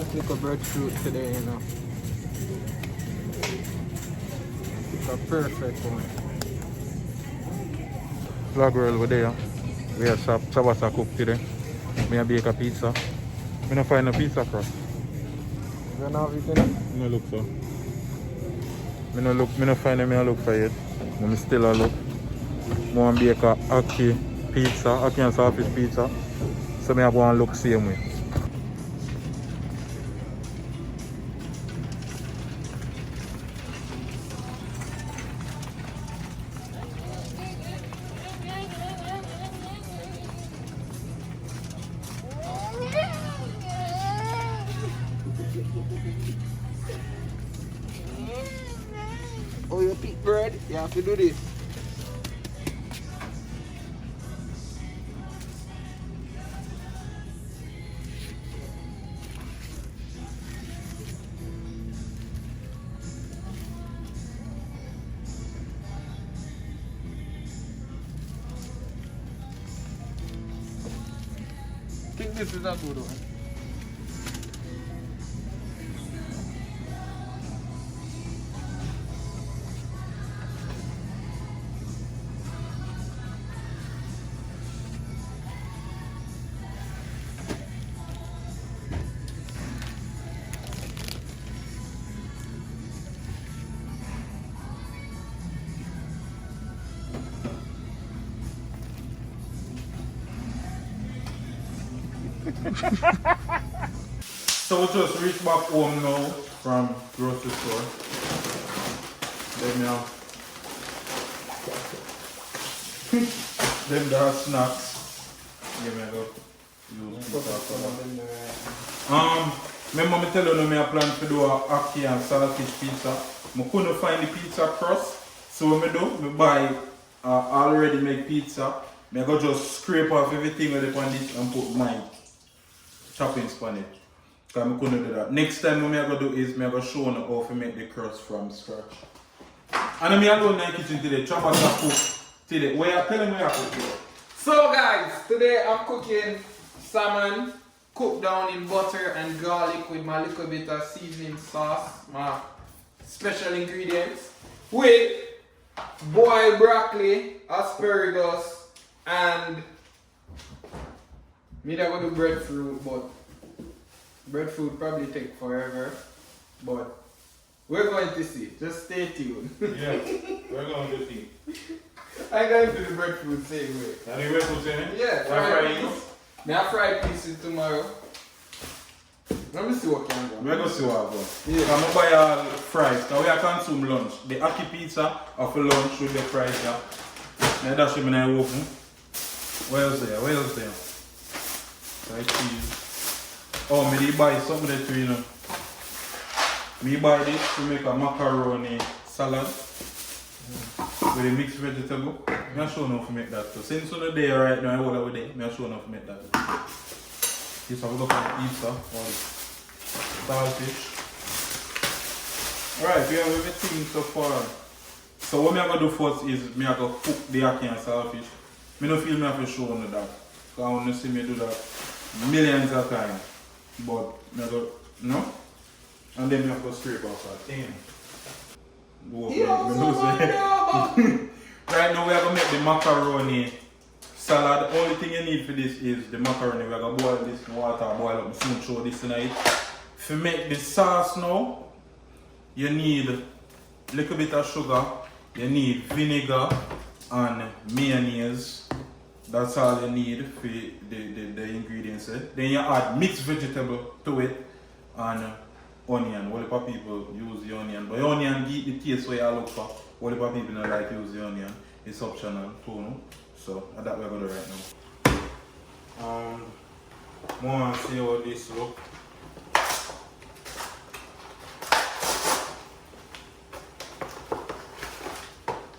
cook little breadfruit today, you know. It's a perfect one. Vlog world over there. We have Trabass cook today. Me a bake a pizza. Me no find a pizza crust. You don't have it in it? Me look for. Me no find it, me a look for it. Me still a look. I want to bake a Ackee pizza, Ackee and saltfish pizza. So me have one look same way. Oh, you pick bread? You have to do this. I think this is a good one. So we just reached back home now from grocery store. Then now, them there are snacks. Yeah, me go use pizza for that. Remember me tell you me I plan to do a Ackee and saltfish pizza. I couldn't find the pizza crust, so what I do, I buy already made pizza. I go just scrape off everything with it on this and put my toppings on it. Because I couldn't do that. Next time what I go do is I go show you how to make the crust from scratch. And I'm alone in the kitchen today. Trabass cook today. Where you tell me where I cook today? So guys, today I'm cooking salmon cooked down in butter and garlic with my little bit of seasoning sauce, my special ingredients, with boiled broccoli, asparagus, and me that go do breadfruit, but breadfruit probably take forever, but we're going to see. Just stay tuned. Yeah, we're going to see. I'm going to do the breadfruit same way. And the breadfruit same way? Yeah, fried peas. May I fry pieces tomorrow? Let me see what can go. We're going to see what I go. Yeah. I'm going to buy all fries. Because we are consume lunch. The Ackee pizza are for lunch with the fries. Yeah. Now that's when I open. Where else there? Where else there? Fried cheese. Oh, me buy something that you know. Me buy this to make a macaroni salad with a mixed vegetable. I'm sure enough to make that too. Since you're there right now, I will over there. I'm sure enough to make that. This one we go for the pizza or the saltfish. Alright, we have everything so far. So what I'm going to do first is I'm going to cook the Ackee and saltfish. I don't feel I have to show you that. Because I want to see me do that millions of times. But I go, no? And then you have to scrape off that thing. Right now we are going to make the macaroni salad. The only thing you need for this is the macaroni. We are going to boil this in water, boil up, soon throw this in it. To make the sauce now, you need a little bit of sugar, you need vinegar and mayonnaise. That's all you need for the ingredients. Then you add mixed vegetable to it and onion. What of people use the onion, but the onion give the taste where you look for. What of people don't like use the onion. It's optional too, no? So that's what we're going to do right now. Want to see how this look.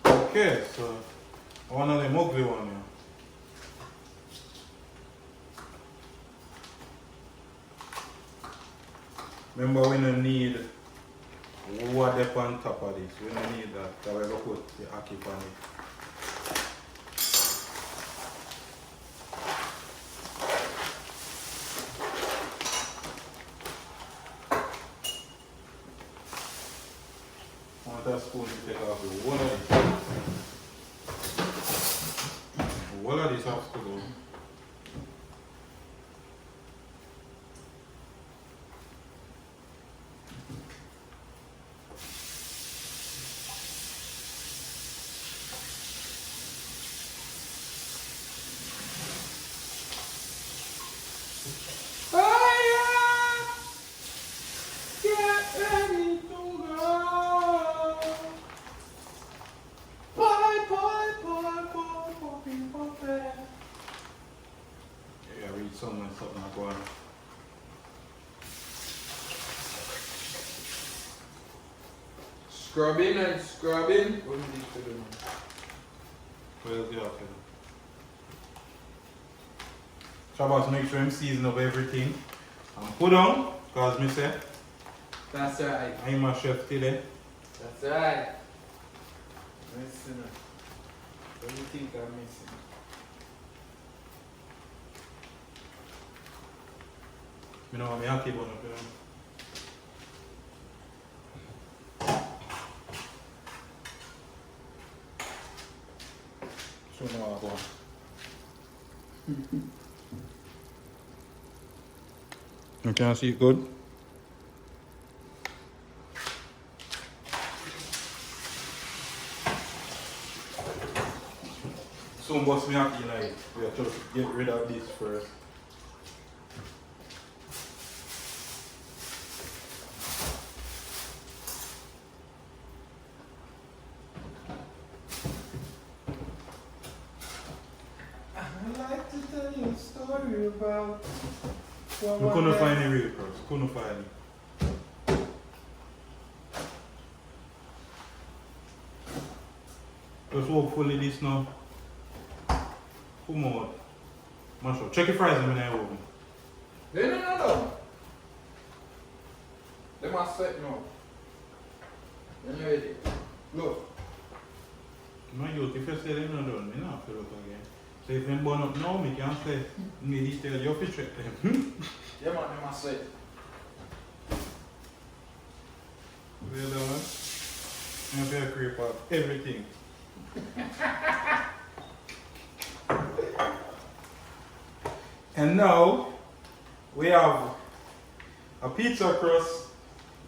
Okay, so one of the ugly one here. Remember, we don't need what up on top of this. We don't need that. So we're going to put the Ackee on it. spoon to take off the whole of this. The whole of this has to go. Something like one. Scrubbing and scrubbing. What do you need to do? Where's the other? Trabass, make sure I'm season of everything. And put on, because me say. That's right. I'm a chef today. That's right. Listen. What do you think I'm missing? You know what I'm Ackee bun up here. Show me what I want. You can see it good? Soon bust me Ackee like we have to get rid of this first. About we couldn't find the real purse. Couldn't find it. Just hopefully this now. Come on. Mash up. Check your fries when I open. No. They must set now. When you're ready. Look. No, you if you say they're not done, me not feel it again. So if them burn up now, me can say, me detail your fish check them. Yeah man, they must set. Well done. I'm going to creep up everything. And now, we have a pizza crust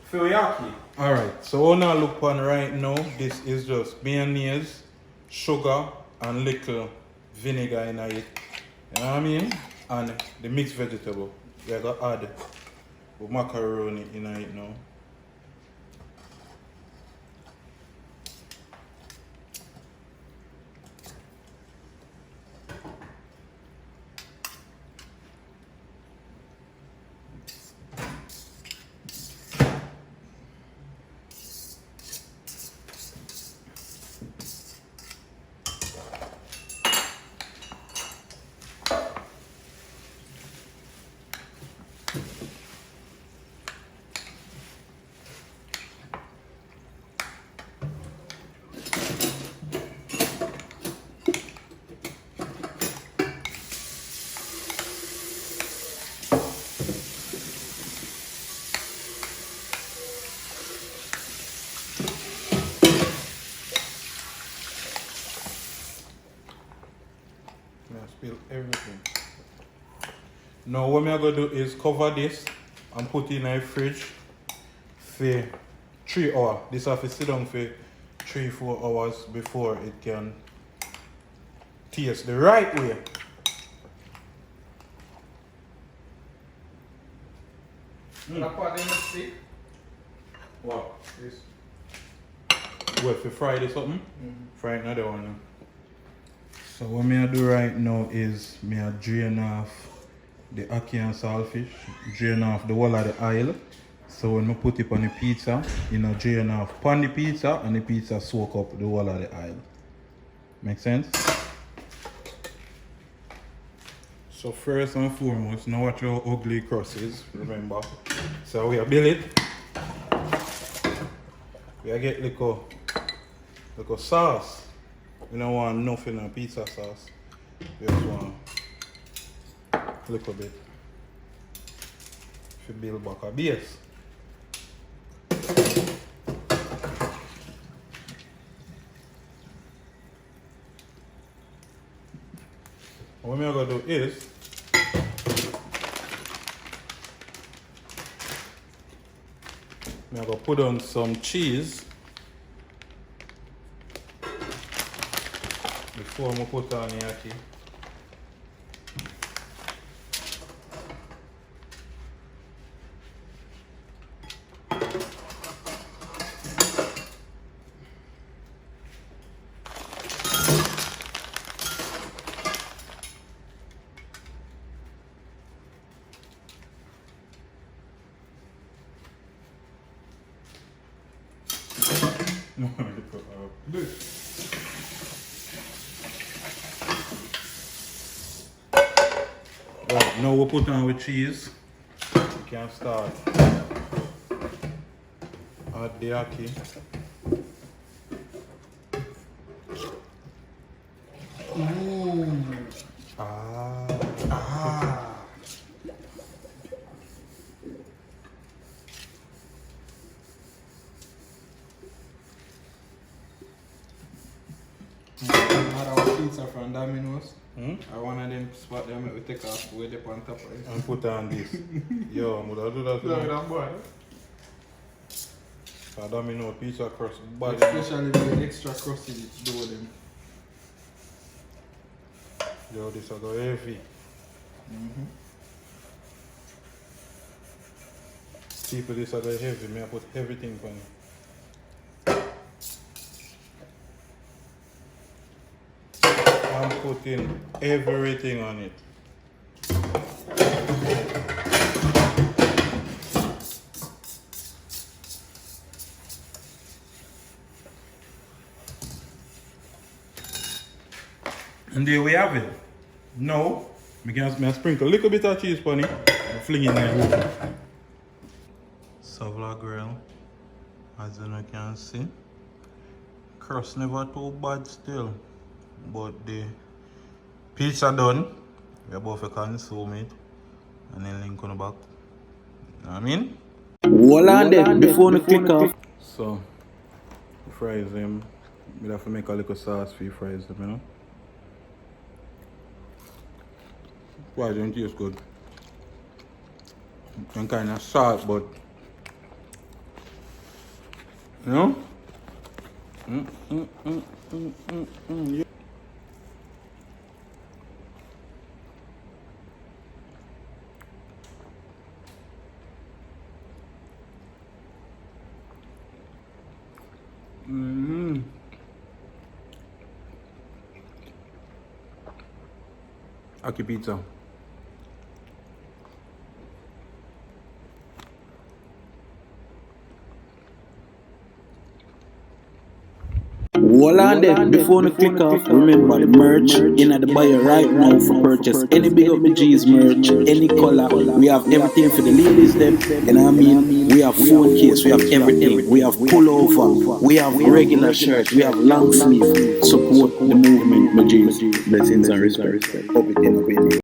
for Ackee. Alright, so what I look on right now, this is just mayonnaise, sugar, and little vinegar in it. You know what I mean? And the mixed vegetable. We are going to add the macaroni in it now. Spill everything. Now what I'm going to do is cover this and put it in a fridge for 3 hours. This has to sit down for 3-4 hours before it can taste the right way. What in the stick? What? This. What, for Friday something? Friday another one now. So what I do right now is I drain off the ackee and saltfish, drain off the whole of the oil. So when I put it on the pizza, drain off on the pizza and the pizza soak up the whole of the oil. Make sense? So first and foremost, now watch how ugly crust is, remember. So we build it. We get little sauce. We don't want nothing on pizza sauce. We just want a little bit to build back a base. what I'm going to do is I'm going to put on some cheese before I put on the ackee. Right, now we'll put on with cheese. We can start. Add the ackee. Ooh. Pizza from Domino's. I one of them spot them we take off way up on top of it. And put on this. Yo, I'm gonna do that. No, that boy. I don't know pizza crust. But especially with the extra crust in it, do them. Yo, this is go heavy. People, this is go heavy. Me I put everything on it. I'm putting everything on it. And there we have it. Now, I sprinkle a little bit of cheese on it and fling it in there. Savla grill, as you can see. Crust never too bad still. But the pizza done, we're about to consume it and then link on the back. You know what I mean? Hold on there before we click off. So, fries them. We have to make a little sauce for fries them, you know? Why don't taste good? Some kind of salt, but you know? Yeah. Ackee pizza. Hold on there before we click off. Remember the merch in the bio right now for purchase. Any Big Up My G's merch, any color. We have everything for the ladies them. You know what I mean? We have phone case, we have everything. We have pullover, we have regular shirt, we have long sleeve. Support the movement, my G's. Blessings and respect. Up it in the